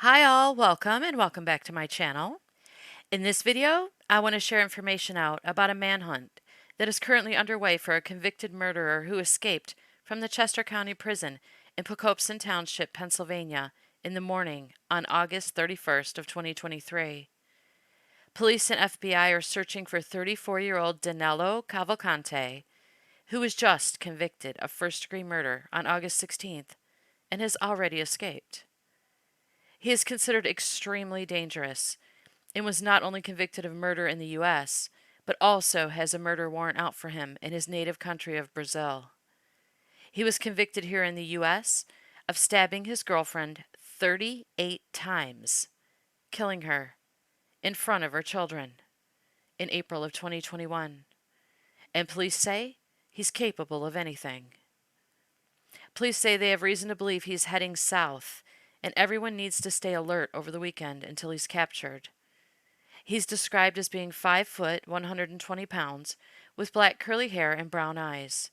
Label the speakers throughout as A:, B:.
A: Hi all, welcome and welcome back to my channel. In this video, I want to share information out about a manhunt that is currently underway for a convicted murderer who escaped from the Chester County Prison in Pocopson Township, Pennsylvania in the morning on August 31st of 2023. Police and FBI are searching for 34-year-old Danilo Cavalcante, who was just convicted of first-degree murder on August 16th and has already escaped. He is considered extremely dangerous and was not only convicted of murder in the U.S., but also has a murder warrant out for him in his native country of Brazil. He was convicted here in the U.S. of stabbing his girlfriend 38 times, killing her in front of her children in April of 2021. And police say he's capable of anything. Police say they have reason to believe he's heading south, and everyone needs to stay alert over the weekend until he's captured. He's described as being 5 foot, 120 pounds, with black curly hair and brown eyes.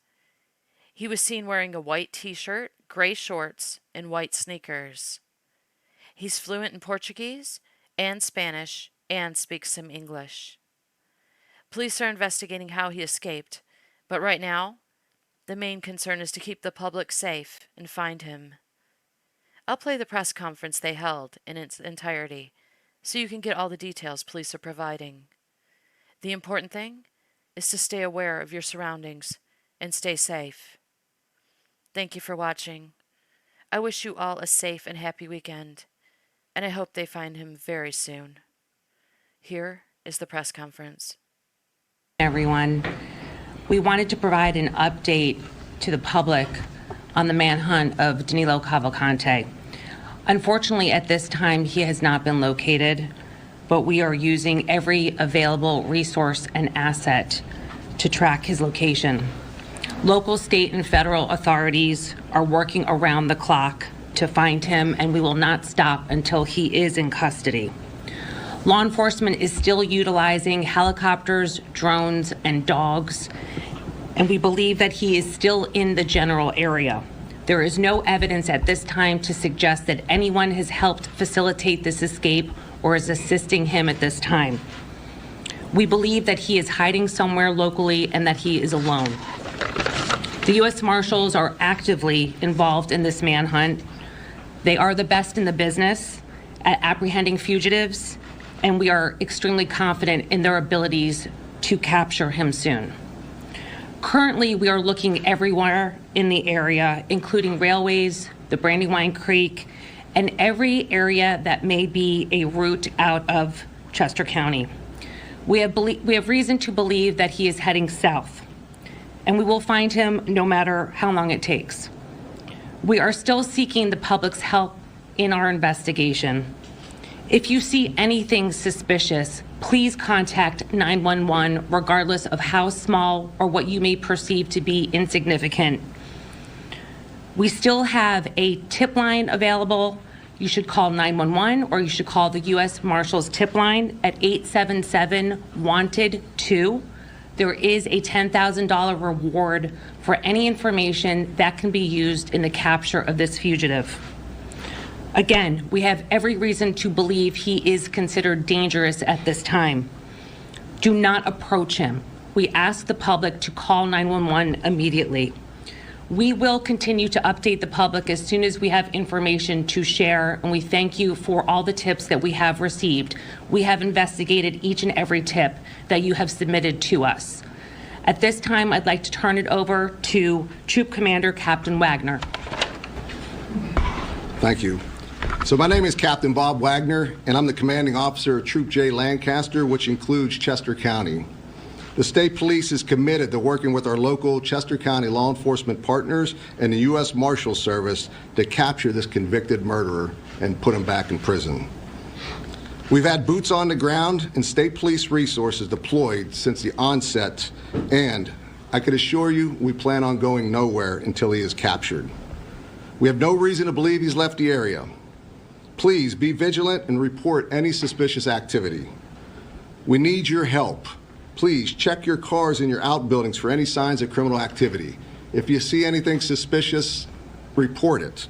A: He was seen wearing a white t-shirt, gray shorts, and white sneakers. He's fluent in Portuguese and Spanish and speaks some English. Police are investigating how he escaped, but right now, the main concern is to keep the public safe and find him. I'll play the press conference they held in its entirety so you can get all the details police are providing. The important thing is to stay aware of your surroundings and stay safe. Thank you for watching. I wish you all a safe and happy weekend, and I hope they find him very soon. Here is the press conference.
B: Everyone, we wanted to provide an update to the public on the manhunt of Danilo Cavalcante. Unfortunately, at this time, he has not been located, but we are using every available resource and asset to track his location. Local, state, and federal authorities are working around the clock to find him, and we will not stop until he is in custody. Law enforcement is still utilizing helicopters, drones, and dogs, and we believe that he is still in the general area. There is no evidence at this time to suggest that anyone has helped facilitate this escape or is assisting him at this time. We believe that he is hiding somewhere locally and that he is alone. The U.S. Marshals are actively involved in this manhunt. They are the best in the business at apprehending fugitives, and we are extremely confident in their abilities to capture him soon. Currently, we are looking everywhere in the area, including railways, the Brandywine Creek, and every area that may be a route out of Chester County. We have reason to believe that he is heading south, and we will find him no matter how long it takes. We are still seeking the public's help in our investigation. If you see anything suspicious, please contact 911 regardless of how small or what you may perceive to be insignificant. We still have a tip line available. You should call 911 or you should call the U.S. Marshals tip line at 877-WANTED-2. There is a $10,000 reward for any information that can be used in the capture of this fugitive. Again, we have every reason to believe he is considered dangerous at this time. Do not approach him. We ask the public to call 911 immediately. We will continue to update the public as soon as we have information to share, and we thank you for all the tips that we have received. We have investigated each and every tip that you have submitted to us. At this time, I'd like to turn it over to Troop Commander Captain Wagner.
C: Thank you. So my name is Captain Bob Wagner, and I'm the commanding officer of Troop J Lancaster, which includes Chester County. The state police is committed to working with our local Chester County law enforcement partners and the U.S. Marshals Service to capture this convicted murderer and put him back in prison. We've had boots on the ground and state police resources deployed since the onset, and I can assure you we plan on going nowhere until he is captured. We have no reason to believe he's left the area. Please be vigilant and report any suspicious activity. We need your help. Please check your cars and your outbuildings for any signs of criminal activity. If you see anything suspicious, report it.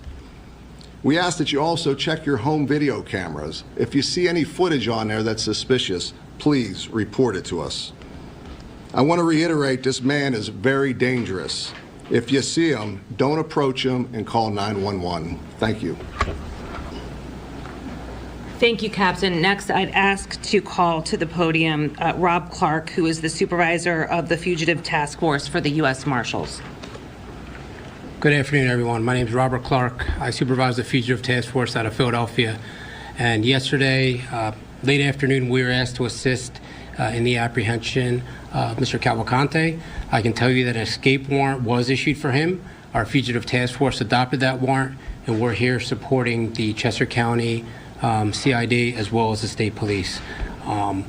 C: We ask that you also check your home video cameras. If you see any footage on there that's suspicious, please report it to us. I want to reiterate, this man is very dangerous. If you see him, don't approach him and call 911. Thank you.
B: Thank you, Captain. Next, I'd ask to call to the podium Rob Clark, who is the supervisor of the Fugitive Task Force for the U.S. Marshals.
D: Good afternoon, everyone. My name is Robert Clark. I supervise the Fugitive Task Force out of Philadelphia. And yesterday, late afternoon, we were asked to assist in the apprehension of Mr. Cavalcante. I can tell you that an escape warrant was issued for him. Our Fugitive Task Force adopted that warrant, and we're here supporting the Chester County CID as well as the state police.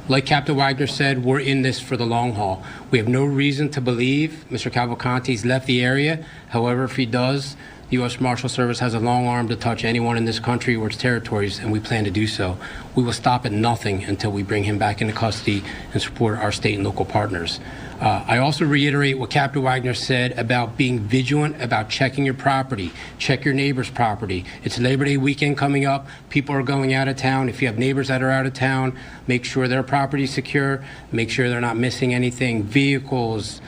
D: Like Captain Wagner said, we're in this for the long haul. We have no reason to believe Mr. Cavalcante's left the area. However, if he does, the U.S. Marshal Service has a long arm to touch anyone in this country or its territories, and we plan to do so. We will stop at nothing until we bring him back into custody and support our state and local partners. I also reiterate what Captain Wagner said about being vigilant about checking your property. Check your neighbor's property. It's Labor Day weekend coming up. People are going out of town. If you have neighbors that are out of town, make sure their property is secure. Make sure they're not missing anything. Vehicles,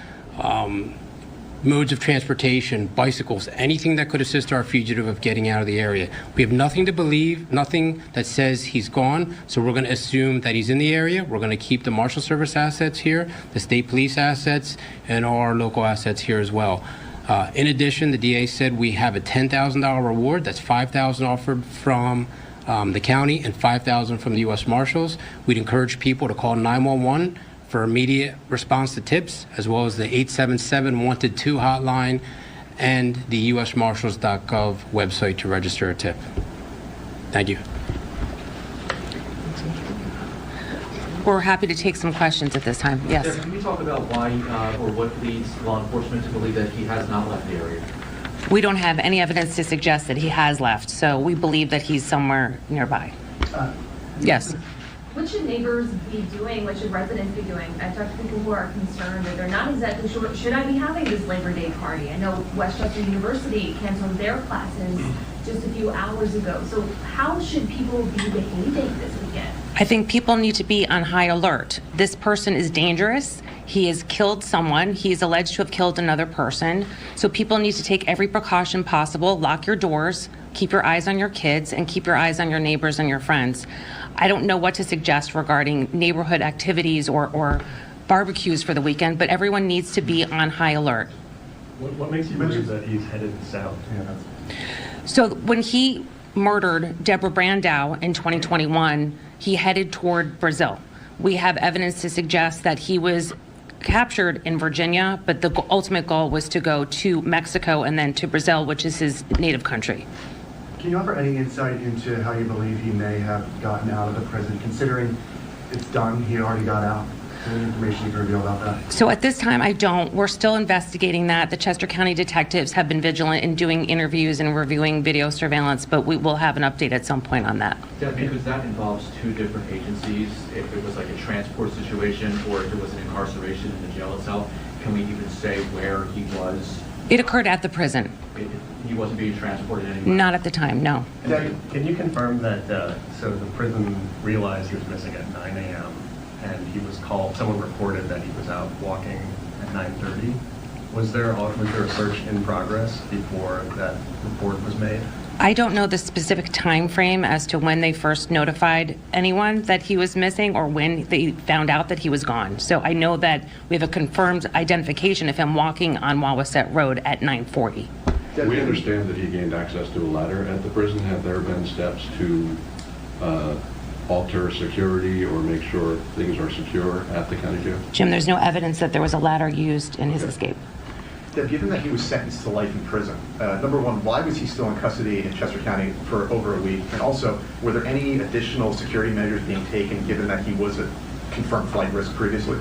D: modes of transportation, bicycles, anything that could assist our fugitive of getting out of the area. We have nothing to believe, nothing that says he's gone, so we're going to assume that he's in the area. We're going to keep the Marshal Service assets here, the state police assets, and all our local assets here as well. In addition, the DA said we have a $10,000 reward. That's $5,000 offered from the county and $5,000 from the U.S. Marshals. We'd encourage people to call 911 for immediate response to tips, as well as the 877 Wanted 2 hotline and the usmarshals.gov website to register a tip. Thank you.
B: We're happy to take some questions at this time. Yes.
E: Can we talk about why or what leads law enforcement to believe that he has not left the area?
B: We don't have any evidence to suggest that he has left, so we believe that he's somewhere nearby. Yes.
F: What should neighbors be doing? What should residents be doing? I've talked to people who are concerned that they're not exactly sure, should I be having this Labor Day party? I know Westchester University canceled their classes just a few hours ago. So how should people be behaving this weekend?
B: I think people need to be on high alert. This person is dangerous. He has killed someone. He is alleged to have killed another person. So people need to take every precaution possible. Lock your doors, keep your eyes on your kids, and keep your eyes on your neighbors and your friends. I don't know what to suggest regarding neighborhood activities or barbecues for the weekend, but everyone needs to be on high alert.
G: What makes you believe that he's headed south?
B: So when he murdered Deborah Brandow in 2021, he headed toward Brazil. We have evidence to suggest that he was captured in Virginia, but the ultimate goal was to go to Mexico and then to Brazil, which is his native country.
G: Can you offer any insight into how you believe he may have gotten out of the prison, considering it's done, he already got out? Any information you can reveal about that?
B: So at this time, I don't. We're still investigating that. The Chester County detectives have been vigilant in doing interviews and reviewing video surveillance, but we will have an update at some point on that.
E: Yeah, because that involves two different agencies. If it was like a transport situation or if it was an incarceration in the jail itself, can we even say where he was?
B: It occurred at the prison.
E: He wasn't being transported anywhere?
B: Not at the time, no.
G: Can you confirm that, so the prison realized he was missing at 9 a.m. and he was called, someone reported that he was out walking at 9:30? Was there a search in progress before that report was made?
B: I don't know the specific time frame as to when they first notified anyone that he was missing or when they found out that he was gone. So I know that we have a confirmed identification of him walking on Wawasset Road at 9:40.
H: We understand that he gained access to a ladder at the prison. Have there been steps to alter security or make sure things are secure at the county jail?
B: Jim, there's no evidence that there was a ladder used in his escape.
I: Deb, given that he was sentenced to life in prison, number one, why was he still in custody in Chester County for over a week? And also, were there any additional security measures being taken given that he was a confirmed flight risk previously?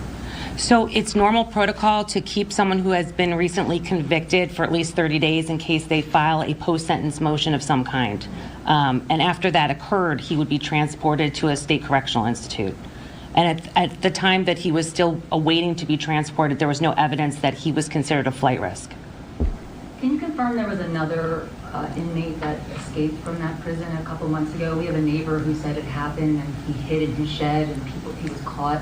B: So it's normal protocol to keep someone who has been recently convicted for at least 30 days in case they file a post-sentence motion of some kind. And after that occurred, he would be transported to a state correctional institute. And at the time that he was still awaiting to be transported, there was no evidence that he was considered a flight risk.
F: Can you
J: confirm there was another inmate that escaped from that prison a couple months ago? We have a neighbor who said it happened and he hid in his shed and he was caught.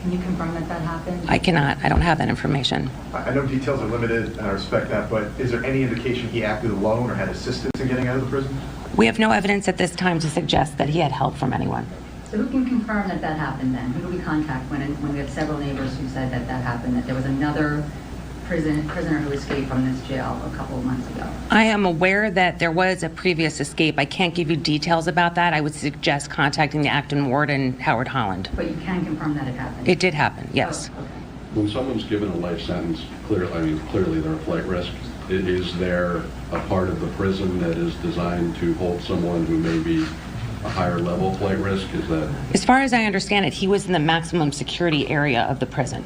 J: Can you confirm that that happened?
B: I cannot. I don't have that information.
I: I know details are limited, and I respect that, but is there any indication he acted alone or had assistance in getting out of the prison?
B: We have no evidence at this time to suggest that he had help from anyone.
J: So who can confirm that that happened then? Who do we contact when we have several neighbors who said that that happened, that there was another prisoner who escaped from this jail a couple of months ago?
B: I am aware that there was a previous escape. I can't give you details about that. I would suggest contacting the acting warden, Howard Holland.
J: But you can confirm that it happened?
B: It did happen, yes.
J: Oh, okay.
H: When someone's given a life sentence, clearly they're a flight risk. Is there a part of the prison that is designed to hold someone who may be a higher level flight risk? Is that?
B: As far as I understand it, he was in the maximum security area of the prison.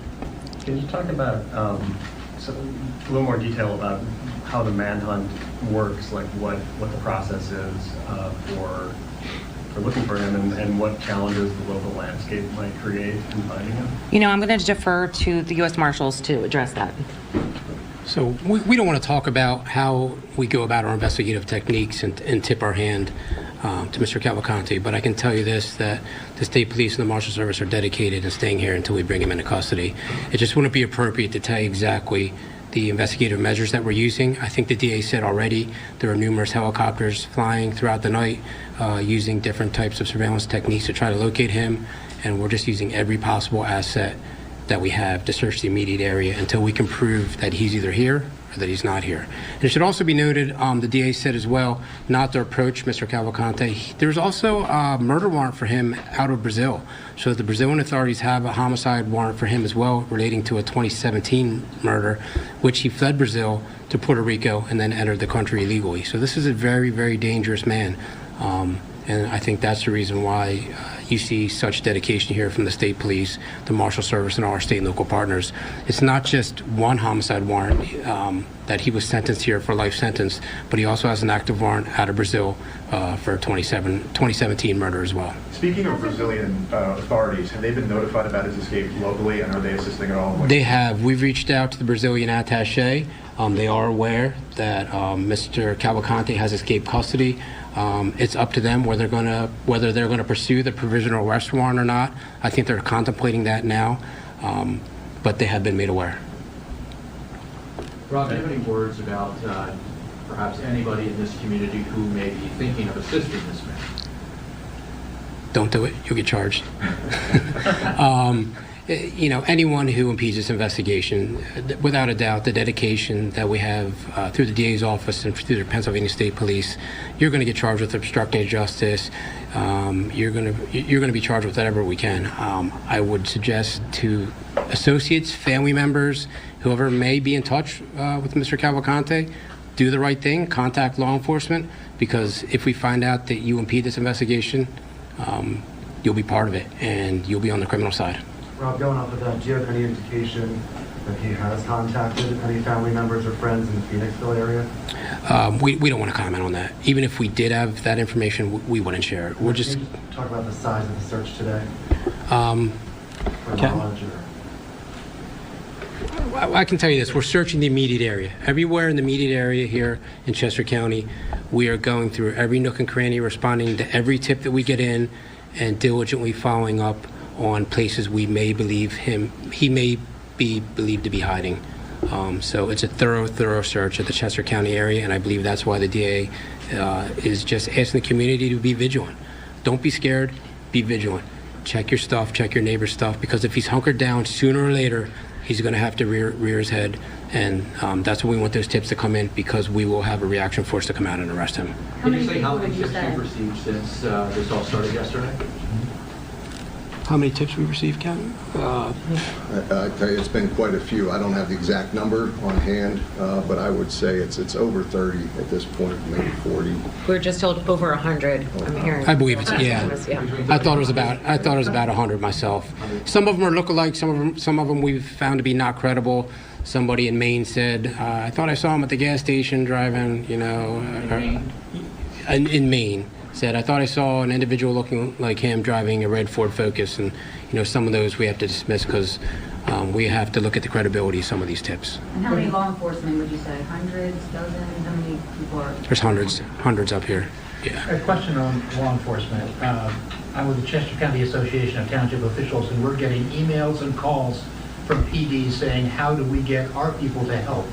G: Can you talk about a little more detail about how the manhunt works, like what the process is for looking for him and what challenges the local landscape might create in finding him?
B: You know, I'm going to defer to the U.S. Marshals to address that.
D: So we don't want to talk about how we go about our investigative techniques and tip our hand to Mr. Cavalcante, but I can tell you this, that the State Police and the Marshal Service are dedicated in staying here until we bring him into custody. It just wouldn't be appropriate to tell you exactly the investigative measures that we're using. I think the DA said already there are numerous helicopters flying throughout the night using different types of surveillance techniques to try to locate him, and we're just using every possible asset that we have to search the immediate area until we can prove that he's either here or that he's not here. And it should also be noted, the DA said as well, not to approach Mr. Cavalcante. There's also a murder warrant for him out of Brazil. So the Brazilian authorities have a homicide warrant for him as well relating to a 2017 murder, which he fled Brazil to Puerto Rico and then entered the country illegally. So this is a very, very dangerous man. And I think that's the reason why you see such dedication here from the State Police, the Marshal Service, and all our state and local partners. It's not just one homicide warrant that he was sentenced here for a life sentence, but he also has an active warrant out of Brazil for a 2017 murder as well.
I: Speaking of Brazilian authorities, have they been notified about his escape locally, and are they assisting at all?
D: They have. We've reached out to the Brazilian attaché. They are aware that Mr. Cavalcante has escaped custody. It's up to them whether they're gonna pursue the provisional arrest warrant or not. I think they're contemplating that now, but they have been made aware.
E: Rob, do you have any words about perhaps anybody in this community who may be thinking of assisting this man?
D: Don't do it. You'll get charged. You know, anyone who impedes this investigation, without a doubt, the dedication that we have through the DA's office and through the Pennsylvania State Police, you're going to get charged with obstructing justice. You're going to be charged with whatever we can. I would suggest to associates, family members, whoever may be in touch with Mr. Cavalcante, do the right thing, contact law enforcement, because if we find out that you impede this investigation, you'll be part of it and you'll be on the criminal side.
K: Rob, going off of that, do you have any indication that he has contacted any family members or friends in the Phoenixville area?
D: We don't want to comment on that. Even if we did have that information, we wouldn't share it. We're just...
K: Can you talk about the size of the search today?
D: I can tell you this. We're searching the immediate area. Everywhere in the immediate area here in Chester County, we are going through every nook and cranny, responding to every tip that we get in, and diligently following up on places we may believe he may be believed to be hiding. So it's a thorough search of the Chester County area, and I believe that's why the DA is just asking the community to be vigilant. Don't be scared, be vigilant. Check your stuff, check your neighbor's stuff, because if he's hunkered down, sooner or later, he's going to have to rear his head, and that's when we want those tips to come in, because we will have a reaction force to come out and arrest him.
E: Can you say how many tips you've received since this all started yesterday?
D: How many tips we received, Captain?
C: I tell you, it's been quite a few. I don't have the exact number on hand, but I would say it's over 30 at this point, maybe 40.
B: We're just told over 100. I'm hearing.
D: I believe it's, yeah. I thought it was about 100 myself. Some of them are lookalikes. Some of them we've found to be not credible. Somebody in Maine said, I thought I saw him at the gas station driving, you know, in Maine. Said, I thought I saw an individual looking like him driving a red Ford Focus, and you know, some of those we have to dismiss because we have to look at the credibility of some of these tips.
J: And how many law enforcement would you say? Hundreds, dozens? How many people are?
D: There's hundreds up here. Yeah.
L: A question on law enforcement. I'm with the Chester County Association of Township Officials, and we're getting emails and calls from PD saying, how do we get our people to help?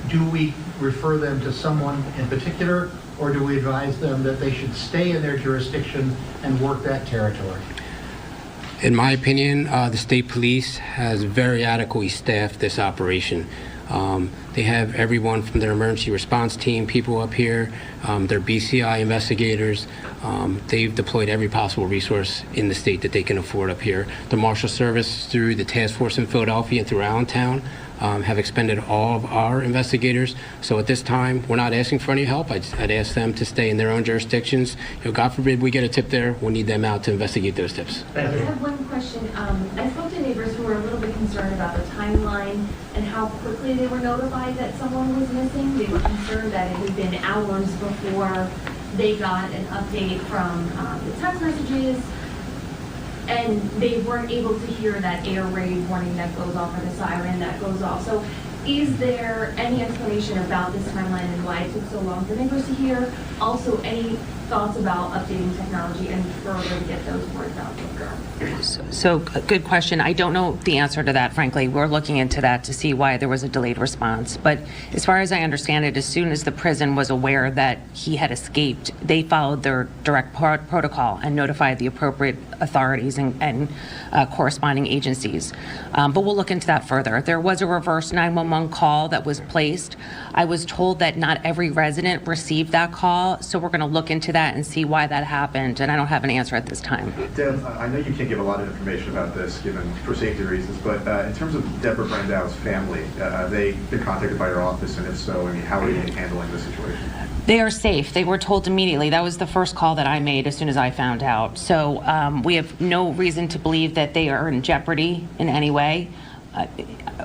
L: Do we refer them to someone in particular, or do we advise them that they should stay in their jurisdiction and work that territory?
D: In my opinion, the state police has very adequately staffed this operation. They have everyone from their emergency response team, people up here, their BCI investigators. They've deployed every possible resource in the state that they can afford up here. The Marshal Service, through the task force in Philadelphia and through Allentown, have expended all of our investigators. So at this time, we're not asking for any help. I'd ask them to stay in their own jurisdictions. God forbid we get a tip there, we'll need them out to investigate those tips.
F: I have one question. I spoke to neighbors who were a little bit concerned about the timeline and how quickly they were notified that someone was missing. They were concerned that it had been hours before they got an update from the text messages, and they weren't able to hear that air raid warning that goes off or the siren that goes off. So is there any explanation about this timeline and why it took so long for neighbors to hear? Also, any thoughts about updating technology and further to get those words out quicker?
B: So, good question. I don't know the answer to that, frankly. We're looking into that to see why there was a delayed response. But as far as I understand it, as soon as the prison was aware that he had escaped, they followed their direct protocol and notified the appropriate authorities and corresponding agencies. But we'll look into that further. There was a reverse 911 call that was placed. I was told that not every resident received that call, so we're going to look into that and see why that happened, and I don't have an answer at this time.
I: Deb, I know you can't give a lot of information about this, given for safety reasons, but in terms of Deborah Brandau's family, have they been contacted by your office, and if so, I mean, how are you handling the situation?
B: They are safe. They were told immediately. That was the first call that I made as soon as I found out. So we have no reason to believe that they are in jeopardy in any way.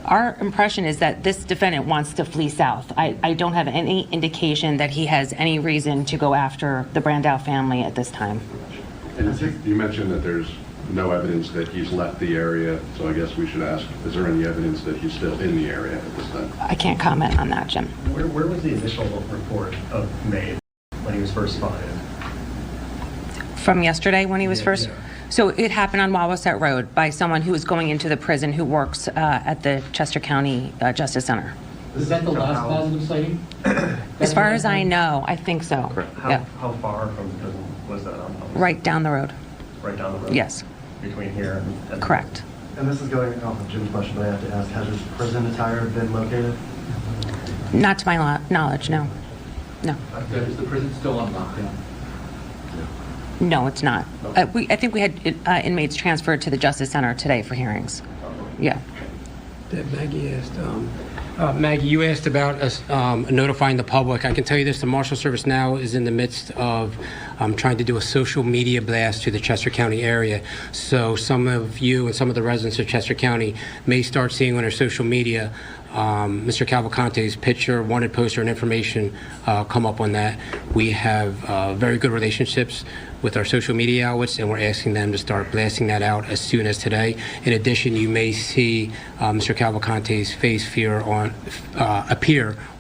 B: Our impression is that this defendant wants to flee south. I don't have any indication that he has any reason to go after the Brandau family at this time.
H: And you mentioned that there's no evidence that he's left the area, so I guess we should ask, is there any evidence that he's still in the area at this time?
B: I can't comment on that, Jim.
G: Where was the initial report made when he was first spotted?
B: From yesterday when he was first?
G: Yeah.
B: So it happened on Wawasett Road by someone who was going into the prison who works at the Chester County Justice Center.
L: Is that the last positive sighting?
B: As far as I know, I think so.
G: How far from the prison was that?
B: Right down the road.
G: Right down the road?
B: Yes.
G: Between here and...
B: Correct.
K: And this is going off of Jim's question, but I have to ask, has his prison attire been located?
B: Not to my knowledge, no. No.
E: Is the prison still on lockdown?
B: No, it's not. I think we had inmates transferred to the Justice Center today for hearings. Yeah.
D: Maggie asked, Maggie, you asked about us notifying the public. I can tell you this, the Marshal Service now is in the midst of trying to do a social media blast to the Chester County area. So some of you and some of the residents of Chester County may start seeing on our social media Mr. Cavalcante's picture, wanted poster, and information come up on that. We have very good relationships with our social media outlets, and we're asking them to start blasting that out as soon as today. In addition, you may see Mr. Cavalcante's face appear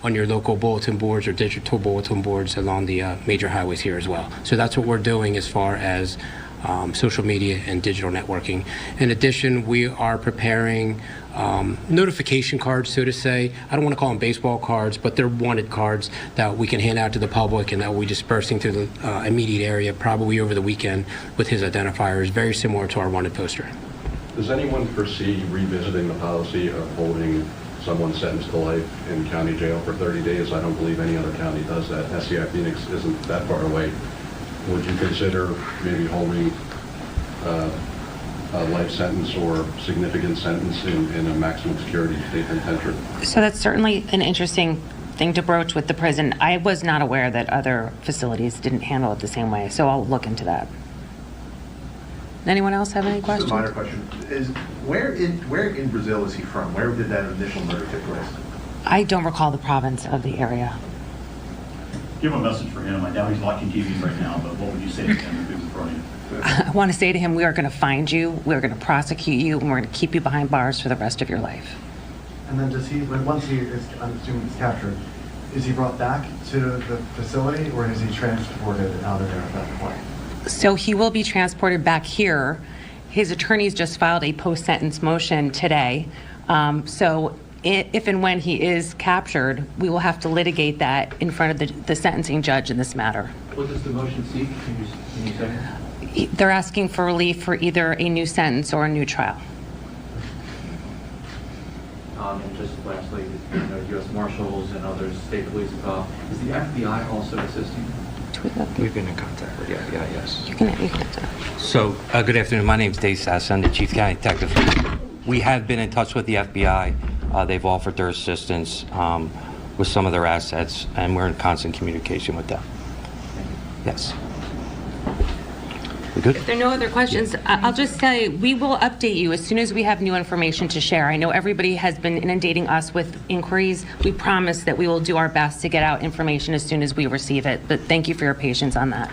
D: on your local bulletin boards or digital bulletin boards along the major highways here as well. So that's what we're doing as far as social media and digital networking. In addition, we are preparing notification cards, so to say. I don't want to call them baseball cards, but they're wanted cards that we can hand out to the public and that we'll be dispersing through the immediate area probably over the weekend with his identifiers, very similar to our wanted poster.
H: Does anyone foresee revisiting the policy of holding someone sentenced to life in county jail for 30 days? I don't believe any other county does that. SCI Phoenix isn't that far away. Would you consider maybe holding a life sentence or significant sentence in a maximum security state penitentiary?
B: So that's certainly an interesting thing to broach with the prison. I was not aware that other facilities didn't handle it the same way, so I'll look into that. Anyone else have any questions?
I: Just a minor question. Where in Brazil is he from? Where did that initial murder take place?
B: I don't recall the province of the area.
M: Give him a message for him. I doubt he's watching TV right now, but what would you say to him if he was in front of you?
B: I want to say to him, we are going to find you, we're going to prosecute you, and we're going to keep you behind bars for the rest of your life.
K: And then once he is, I'm assuming he's captured, is he brought back to the facility or is he transported out of there at that point?
B: So he will be transported back here. His attorneys just filed a post-sentence motion today. If and when he is captured, we will have to litigate that in front of the sentencing judge in this matter.
E: What does the motion seek? Can you say?
B: They're asking for relief for either a new sentence or a new trial.
E: And just lastly, U.S. Marshals and others, state police, is the FBI also assisting?
M: We've been in contact with the FBI, yes.
B: You can
M: So, good afternoon. My name's Dave Sass. I'm the Chief County Detective. We have been in touch with the FBI. They've offered their assistance with some of their assets, and we're in constant communication with them. Yes. We good?
B: If there are no other questions, I'll just say we will update you as soon as we have new information to share. I know everybody has been inundating us with inquiries. We promise that we will do our best to get out information as soon as we receive it, but thank you for your patience on that.